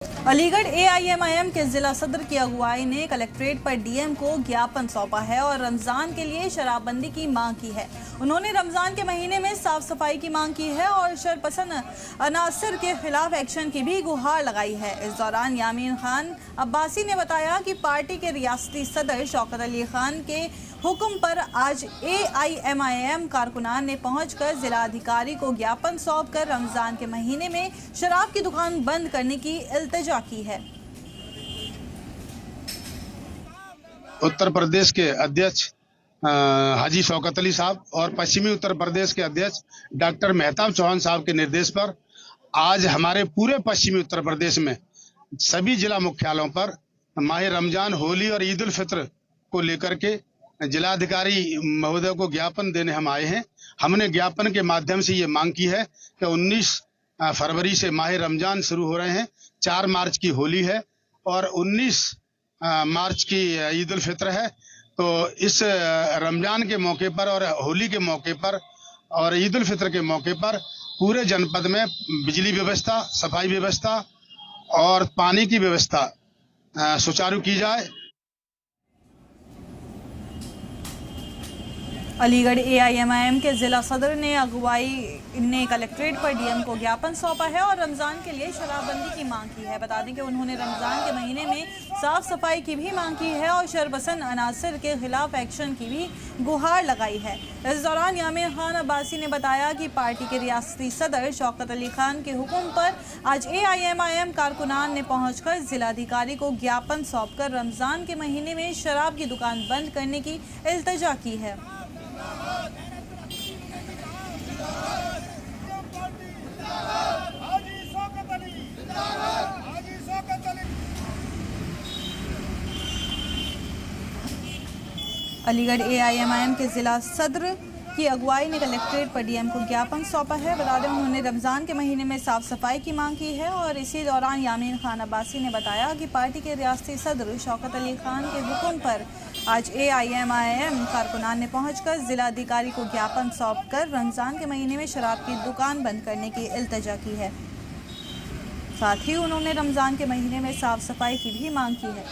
Aligarh AIMIM के जिला सदर की अगुवाई ने कलेक्ट्रेट पर डीएम को ज्ञापन सौंपा है और रमजान के लिए शराबबंदी की मांग की है। उन्होंने रमजान के महीने में साफ सफाई की मांग की है और शरपसंद अनासर के खिलाफ एक्शन की भी गुहार लगाई है। इस दौरान यामीन खान अब्बासी ने बताया कि पार्टी के रियासती सदर शौकत अली खान के हुक्म पर आज एआईएमआईएम कारकुनान ने पहुंचकर जिला अधिकारी को ज्ञापन सौंपकर रमजान के महीने में शराब की दुकान बंद करने की इल्तिजा की है। उत्तर प्रदेश के अध्यक्ष हाजी शौकत अली साहब और पश्चिमी उत्तर प्रदेश के अध्यक्ष डॉक्टर मेहताब चौहान साहब के निर्देश पर आज हमारे पूरे पश्चिमी उत्तर प्रदेश में सभी जिला मुख्यालयों पर माह रमजान, होली और ईद उल फित्र को लेकर के जिलाधिकारी महोदय को ज्ञापन देने हम आए हैं। हमने ज्ञापन के माध्यम से ये मांग की है कि 19 फरवरी से माह रमजान शुरू हो रहे हैं, 4 मार्च की होली है और 19 मार्च की ईद उल फित्र है। तो इस रमजान के मौके पर और होली के मौके पर और ईद उल फित्र के मौके पर पूरे जनपद में बिजली व्यवस्था, सफाई व्यवस्था और पानी की व्यवस्था सुचारू की जाए। अलीगढ़ एआईएमआईएम के जिला सदर ने अगुवाई ने कलेक्ट्रेट पर डीएम को ज्ञापन सौंपा है और रमजान के लिए शराबबंदी की मांग की है। बता दें कि उन्होंने रमजान के महीने में साफ सफाई की भी मांग की है और शरपसंद अनासर के खिलाफ एक्शन की भी गुहार लगाई है। इस दौरान यामीन खान अब्बासी ने बताया कि पार्टी के रियासती सदर शौकत अली खान के हुक्म पर आज एआईएमआईएम कारकुनान ने पहुंचकर जिलाधिकारी को ज्ञापन सौंपकर रमजान के महीने में शराब की दुकान बंद करने की इल्तिजा की है। अलीगढ़ एआईएमआईएम के जिला सदर की अगुवाई ने कलेक्ट्रेट पर डीएम को ज्ञापन सौंपा है। बता दें उन्होंने रमजान के महीने में साफ सफाई की मांग की है और इसी दौरान यामीन खान अब्बासी ने बताया कि पार्टी के रियासती सदर शौकत अली खान के हुक्म पर आज एआईएमआईएम कारकुनान ने पहुंचकर जिलाधिकारी को ज्ञापन सौंपकर रमजान के महीने में शराब की दुकान बंद करने की इल्तिजा की है। साथ ही उन्होंने रमजान के महीने में साफ सफाई की भी मांग की है।